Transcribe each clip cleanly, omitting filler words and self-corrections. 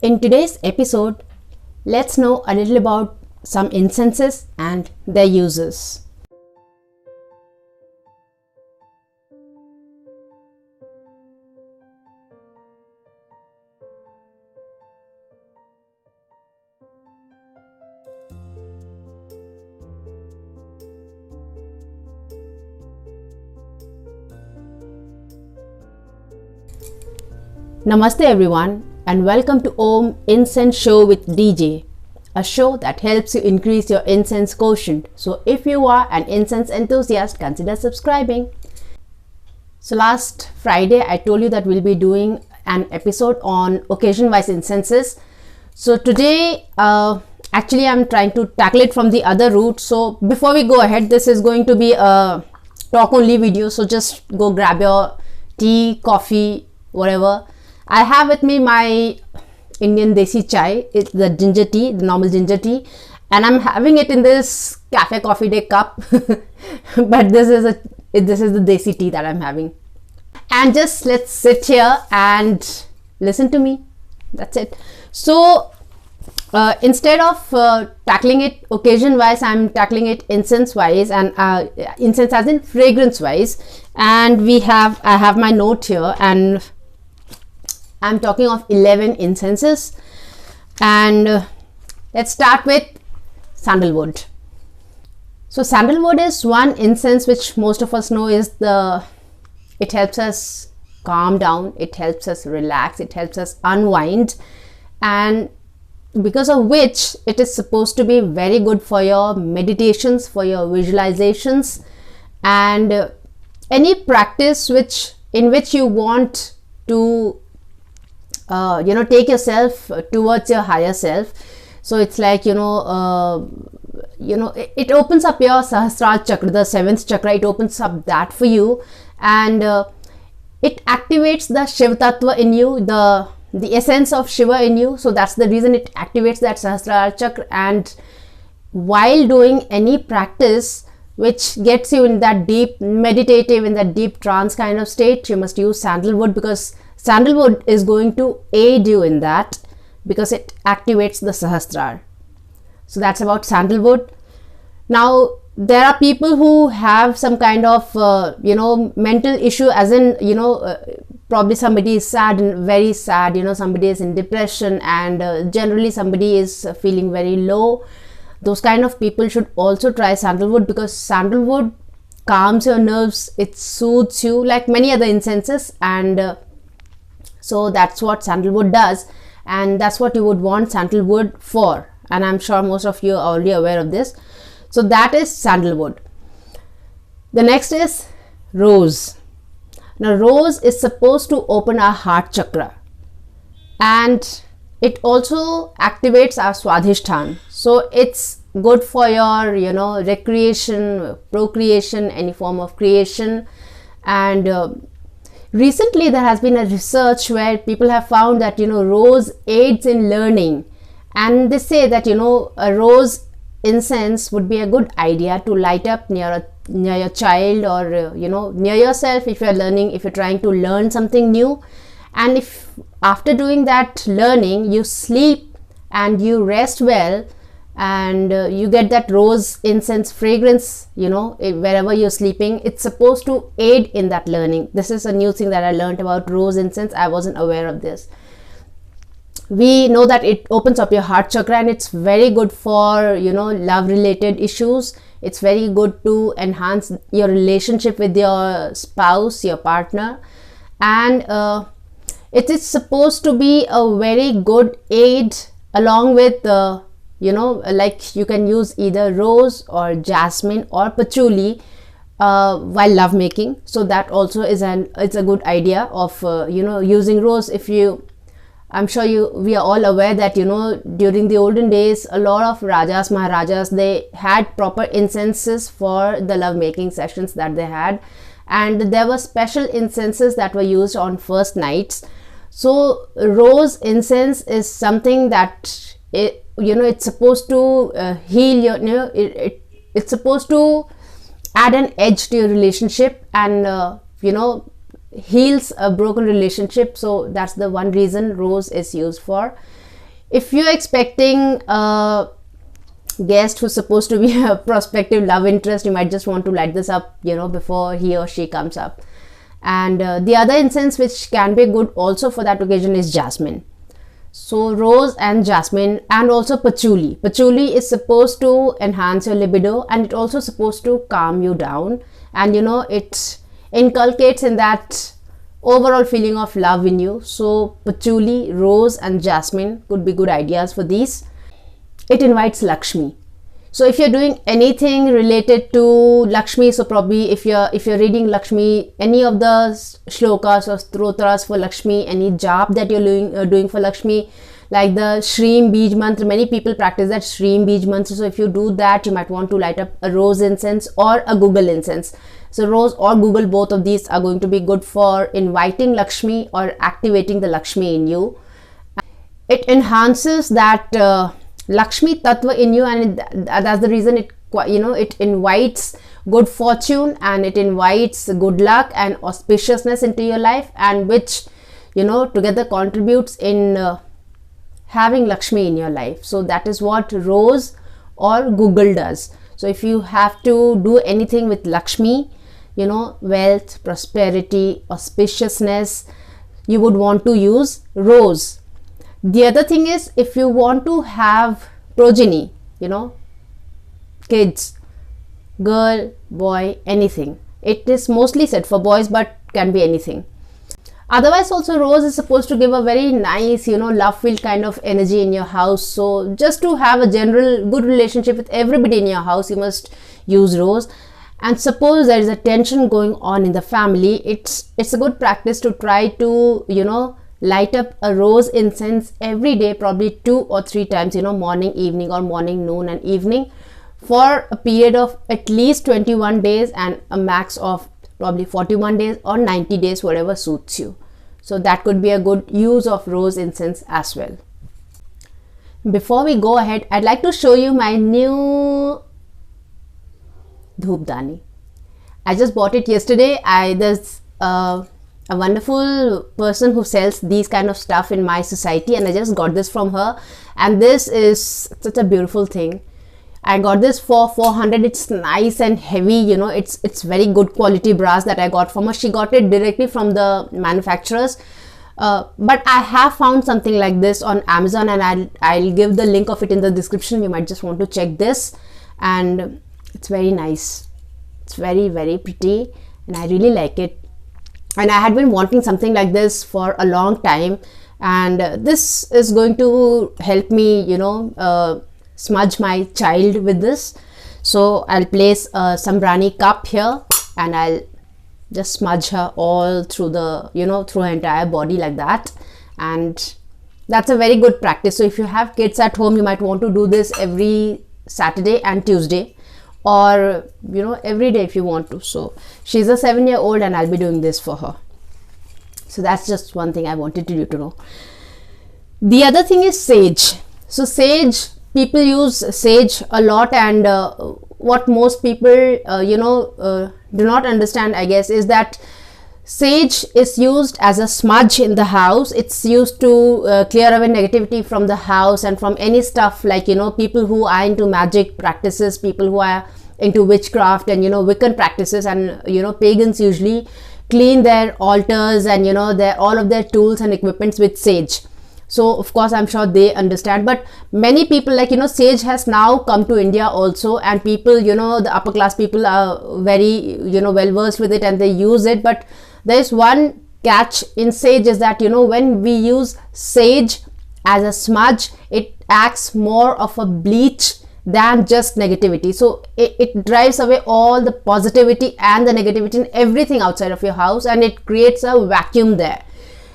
In today's episode, let's know a little about some incenses and their uses. Namaste everyone and welcome to Om Incense Show with DJ, a show that helps you increase your incense quotient. So if you are an incense enthusiast, consider subscribing. So last Friday I told you that we'll be doing an episode on occasion-wise incenses. So today actually I'm trying to tackle it from the other route. So before we go ahead, this is going to be a talk only video, so just go grab your tea, coffee, whatever. I have with me my Indian Desi chai. It's the ginger tea, the normal ginger tea, and I'm having it in this cafe coffee day cup. But this is the Desi tea that I'm having. And just let's sit here and listen to me. That's it. So instead of tackling it occasion wise, I'm tackling it incense wise, and incense as in fragrance wise. And I have my note here, and I'm talking of 11 incenses, and let's start with sandalwood. So sandalwood is one incense which most of us know is it helps us calm down, it helps us relax, it helps us unwind, and because of which it is supposed to be very good for your meditations, for your visualizations, and any practice in which you want to take yourself towards your higher self. So it's like it opens up your Sahasrara chakra, the 7th chakra. It opens up that for you, and it activates the Shiva Tattva in you, the essence of Shiva in you. So that's the reason it activates that Sahasrara chakra. And while doing any practice which gets you in that deep meditative, in that deep trance kind of state, you must use sandalwood, because sandalwood is going to aid you in that, because it activates the Sahasrara. So that's about sandalwood. Now there are people who have some kind of mental issue, as in probably somebody is sad and very sad, somebody is in depression, and generally somebody is feeling very low. Those kind of people should also try sandalwood, because sandalwood calms your nerves, it soothes you like many other incenses, and so that's what sandalwood does, and that's what you would want sandalwood for, and I'm sure most of you are already aware of this. So that is sandalwood. The next is rose. Now rose is supposed to open our heart chakra, and it also activates our swadhisthana. So it's good for your recreation, procreation, any form of creation. And recently there has been a research where people have found that rose aids in learning, and they say that a rose incense would be a good idea to light up near your child, or near yourself if you're trying to learn something new. And if after doing that learning you sleep and you rest well, and you get that rose incense fragrance wherever you're sleeping, it's supposed to aid in that learning. This is a new thing that I learned about rose incense. I wasn't aware of this. We know that it opens up your heart chakra, and it's very good for love related issues. It's very good to enhance your relationship with your spouse, your partner, and it is supposed to be a very good aid along with like you can use either rose or jasmine or patchouli while love making. So that also is it's a good idea of using rose. I'm sure we are all aware that during the olden days, a lot of rajas, maharajas, they had proper incenses for the love making sessions that they had, and there were special incenses that were used on first nights. So rose incense is something that it's supposed to heal your it's supposed to add an edge to your relationship, and heals a broken relationship. So that's the one reason rose is used for. If you're expecting a guest who's supposed to be a prospective love interest, you might just want to light this up, you know, before he or she comes up. And the other incense which can be good also for that occasion is jasmine. So rose and jasmine, and also patchouli. Patchouli is supposed to enhance your libido, and it also supposed to calm you down, and you know, it inculcates in that overall feeling of love in you. So patchouli, rose and jasmine could be good ideas for these. It invites Lakshmi. So if you're doing anything related to Lakshmi, so probably if you're reading Lakshmi, any of the shlokas or stotras for Lakshmi, any jap that you're doing for Lakshmi, like the Shreem Bij mantra, many people practice that Shreem Bij mantra. So if you do that, you might want to light up a rose incense or a Google incense. So rose or Google, both of these are going to be good for inviting Lakshmi or activating the Lakshmi in you. It enhances that Lakshmi Tattva in you, and that's the reason it, you know, it invites good fortune, and it invites good luck and auspiciousness into your life, and which, you know, together contributes in having Lakshmi in your life. So that is what rose or Google does. So if you have to do anything with Lakshmi, you know, wealth, prosperity, auspiciousness, you would want to use rose. The other thing is, if you want to have progeny, you know, kids, girl, boy, anything. It is mostly said for boys, but can be anything. Otherwise also, rose is supposed to give a very nice, you know, love-filled kind of energy in your house. So just to have a general good relationship with everybody in your house, you must use rose. And suppose there is a tension going on in the family, it's a good practice to try to, you know, light up a rose incense every day, probably 2 or 3 times, you know, morning, evening, or morning, noon and evening, for a period of at least 21 days and a max of probably 41 days or 90 days, whatever suits you. So that could be a good use of rose incense as well. Before we go ahead, I'd like to show you my new Dhoopdani. I just bought it yesterday. There's a wonderful person who sells these kind of stuff in my society, and I just got this from her, and this is such a beautiful thing. I got this for 400. It's nice and heavy, you know, it's very good quality brass that I got from her. She got it directly from the manufacturers, but I have found something like this on Amazon, and I'll give the link of it in the description. You might just want to check this, and it's very nice. It's very, very pretty, and I really like it. And I had been wanting something like this for a long time, and this is going to help me, you know, smudge my child with this. So I'll place a Sambrani cup here, and I'll just smudge her all through the, you know, through her entire body like that. And that's a very good practice. So if you have kids at home, you might want to do this every Saturday and Tuesday, or you know, every day if you want to. So she's a 7-year-old, and I'll be doing this for her. So that's just one thing I wanted you to know. The other thing is sage. So sage, people use sage a lot, and what most people you know, do not understand, I guess, is that sage is used as a smudge in the house. It's used to clear away negativity from the house and from any stuff, like, you know, people who are into magic practices, people who are into witchcraft and, you know, Wiccan practices, and, you know, pagans usually clean their altars and, you know, all of their tools and equipments with sage. So of course, I'm sure they understand, but many people, like, you know, sage has now come to India also, and people, you know, the upper class people are very, you know, well versed with it, and they use it. But there is one catch in sage, is that, you know, when we use sage as a smudge, it acts more of a bleach than just negativity. So it drives away all the positivity and the negativity and everything outside of your house, and it creates a vacuum there.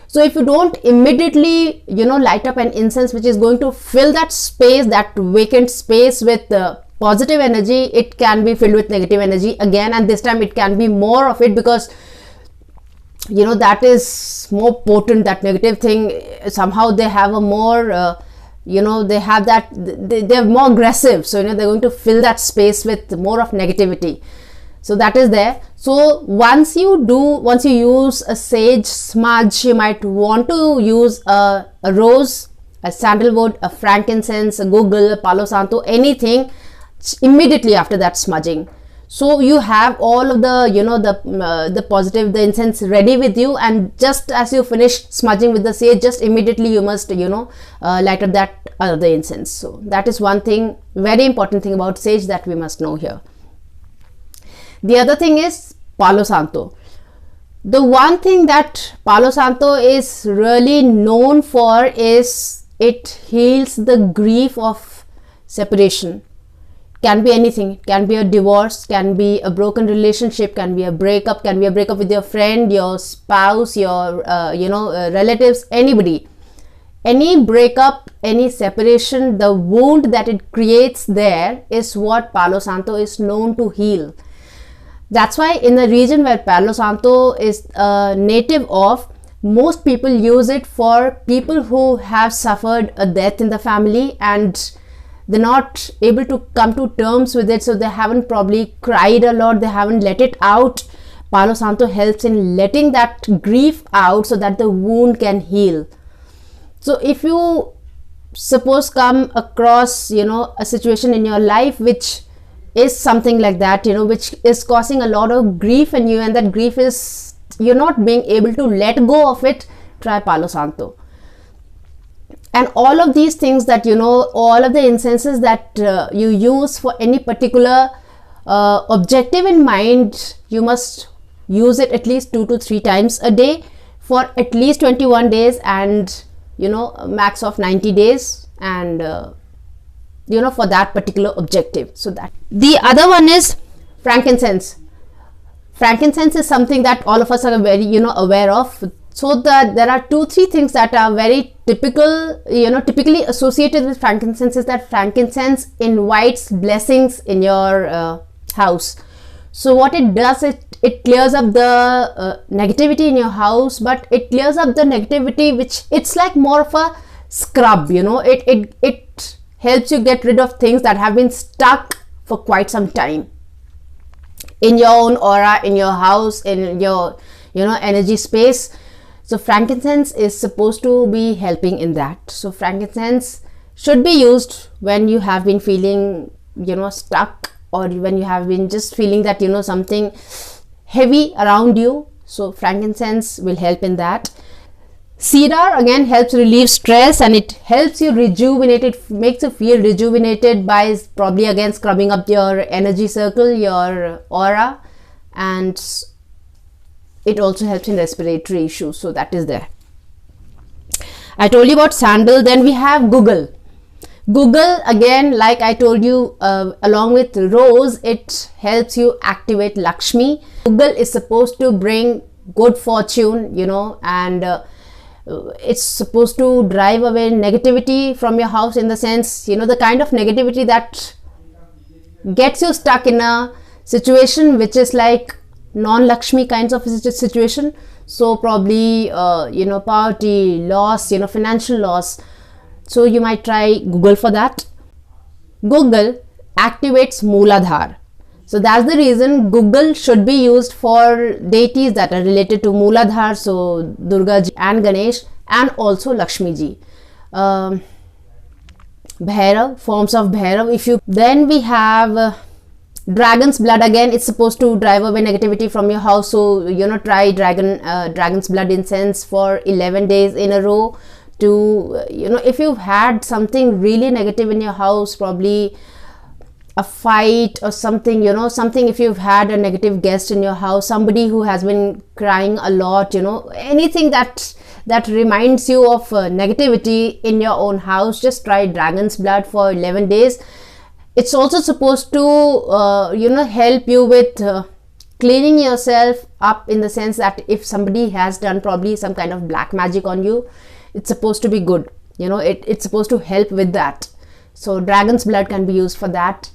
So if you don't immediately, you know, light up an incense which is going to fill that space, that vacant space, with positive energy, it can be filled with negative energy again, and this time it can be more of it, because, you know, that is more potent, that negative thing. Somehow they have a more you know, they have that, they're more aggressive, so, you know, they're going to fill that space with more of negativity. So that is there. So once you use a sage smudge, you might want to use a rose a sandalwood, a frankincense, a google, a Palo Santo, anything, immediately after that smudging. So you have all of the, you know, the positive, the incense ready with you, and just as you finish smudging with the sage, just immediately you must, you know, light up that other incense. So that is one thing, very important thing about sage that we must know here. The other thing is Palo Santo. The one thing that Palo Santo is really known for is it heals the grief of separation. Can be anything, can be a divorce, can be a broken relationship, can be a breakup with your friend, your spouse, your relatives, anybody. Any breakup, any separation, the wound that it creates there is what Palo Santo is known to heal. That's why in the region where Palo Santo is native of, most people use it for people who have suffered a death in the family and they're not able to come to terms with it, so they haven't probably cried a lot, they haven't let it out. Palo Santo helps in letting that grief out so that the wound can heal. So if you suppose come across, you know, a situation in your life which is something like that, you know, which is causing a lot of grief in you, and that grief is, you're not being able to let go of it, try Palo Santo. And all of these things that, you know, all of the incenses that you use for any particular objective in mind, you must use it at least 2 to 3 times a day for at least 21 days and, you know, a max of 90 days, and you know, for that particular objective. So that the other one is frankincense. Frankincense is something that all of us are very, you know, aware of. So that there are 2-3 things that are very typical, you know, typically associated with frankincense, is that frankincense invites blessings in your house. So what it does, it clears up the negativity in your house, but it clears up the negativity, which it's like more of a scrub, you know. It helps you get rid of things that have been stuck for quite some time in your own aura, in your house, in your, you know, energy space. So frankincense is supposed to be helping in that. So frankincense should be used when you have been feeling, you know, stuck, or when you have been just feeling that, you know, something heavy around you. So frankincense will help in that. Cedar again helps relieve stress, and it helps you rejuvenate. It makes you feel rejuvenated by probably again scrubbing up your energy circle, your aura, and it also helps in respiratory issues. So that is there. I told you about sandal. Then we have google. Google, again, like I told you, along with rose, it helps you activate Lakshmi. Google is supposed to bring good fortune, you know, and it's supposed to drive away negativity from your house, in the sense, you know, the kind of negativity that gets you stuck in a situation which is like non-Lakshmi kinds of situation. So probably you know, poverty, loss, you know, financial loss. So you might try Google for that. Google activates Mooladhar. So that's the reason Google should be used for deities that are related to Mooladhar, so Durga ji and Ganesh, and also Lakshmi ji. Bhairav, forms of Bhairav. Then we have dragon's blood. Again, it's supposed to drive away negativity from your house. So, you know, try dragon's blood incense for 11 days in a row to, you know, if you've had something really negative in your house, probably a fight or something, you know, something, if you've had a negative guest in your house, somebody who has been crying a lot, you know, anything that reminds you of negativity in your own house, just try dragon's blood for 11 days. It's also supposed to you know, help you with cleaning yourself up, in the sense that if somebody has done probably some kind of black magic on you, it's supposed to be good, you know, it's supposed to help with that. So dragon's blood can be used for that.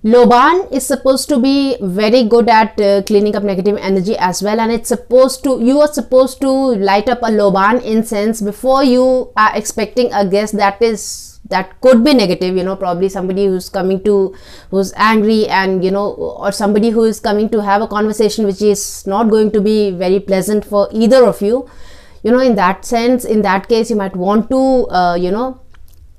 Loban is supposed to be very good at cleaning up negative energy as well, and it's supposed to, you are supposed to light up a Loban incense before you are expecting a guest that could be negative, you know, probably somebody who's coming to, who's angry, and, you know, or somebody who is coming to have a conversation which is not going to be very pleasant for either of you. in that sense, in that case, you might want to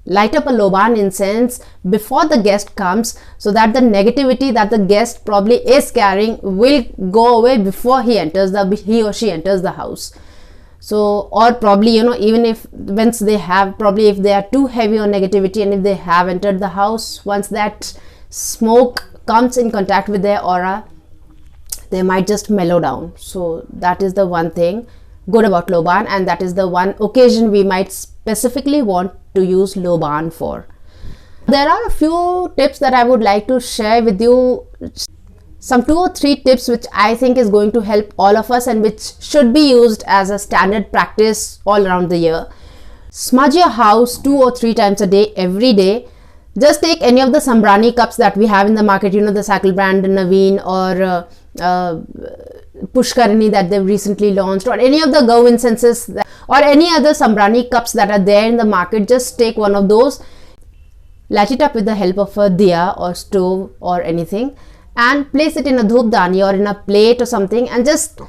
light up a loban incense before the guest comes, so that the negativity that the guest probably is carrying will go away before he or she enters the house. So, or probably, even if once they have, probably if they are too heavy on negativity and if they have entered the house, once that smoke comes in contact with their aura, they might just mellow down. So that is the one thing good about loban, and that is the one occasion we might specifically want to use loban for. There are a few tips that I would like to share with you, some 2 or 3 tips which I think is going to help all of us and which should be used as a standard practice all around the year. Smudge your house 2 or 3 times a day, every day. Just take any of the Sambrani cups that we have in the market, the Cycle brand, Naveen, or Pushkarini that they've recently launched, or any of the Go incenses, or any other Sambrani cups that are there in the market. Just take one of those, light it up with the help of a diya or stove or anything, and place it in a dhupdani or in a plate or something, and just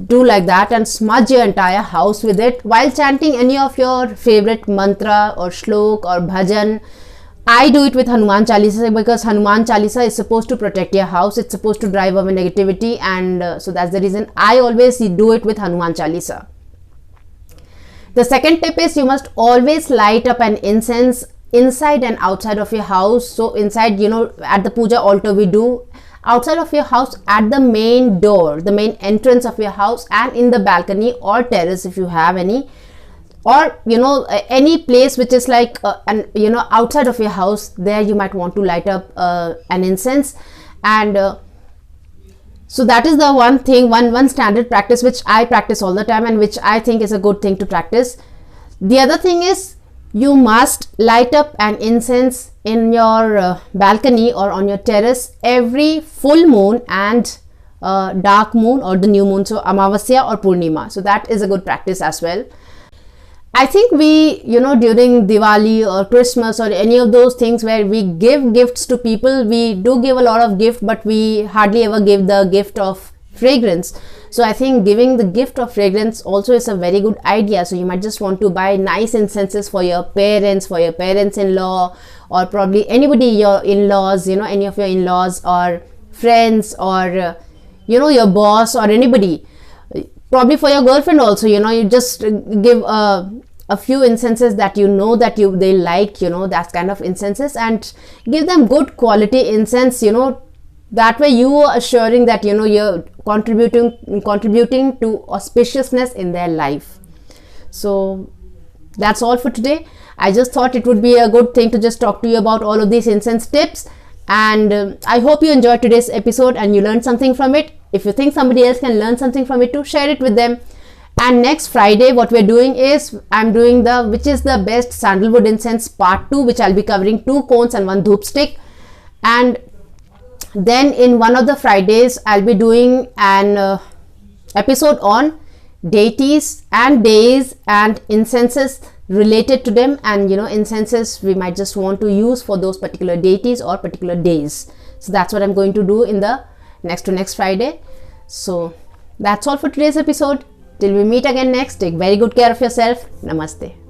do like that and smudge your entire house with it while chanting any of your favorite mantra or shlok or bhajan. I do it with Hanuman Chalisa, because Hanuman Chalisa is supposed to protect your house. It's supposed to drive away negativity, and so that's the reason I always do it with Hanuman Chalisa. The second tip is you must always light up an incense inside and outside of your house. So inside, at the puja altar we do, outside of your house at the main door, the main entrance of your house, and in the balcony or terrace if you have any, or any place which is like outside of your house, there you might want to light up an incense. And so that is the one thing, one standard practice which I practice all the time and which I think is a good thing to practice. The other thing is, you must light up an incense in your balcony or on your terrace every full moon and dark moon or the new moon, so Amavasya or Purnima. So that is a good practice as well. I think we, during Diwali or Christmas or any of those things where we give gifts to people, we do give a lot of gift, but we hardly ever give the gift of fragrance. So I think giving the gift of fragrance also is a very good idea. So you might just want to buy nice incenses for your parents-in-law, or probably anybody, your in-laws, any of your in-laws or friends, or your boss or anybody. Probably for your girlfriend also, you just give a few incenses that they like, that kind of incenses, and give them good quality incense. That way you are assuring that you're contributing to auspiciousness in their life. So that's all for today. I just thought it would be a good thing to just talk to you about all of these incense tips, and I hope you enjoyed today's episode and you learned something from it. If you think somebody else can learn something from it too, share it with them. And next Friday, what we're doing is, I'm doing which is the best sandalwood incense part 2, which I'll be covering 2 cones and 1 dhoop stick. And then in one of the Fridays, I'll be doing an episode on deities and days and incenses related to them, and incenses we might just want to use for those particular deities or particular days. So that's what I'm going to do in the next Friday. So that's all for today's episode. Till we meet again next, take very good care of yourself. Namaste.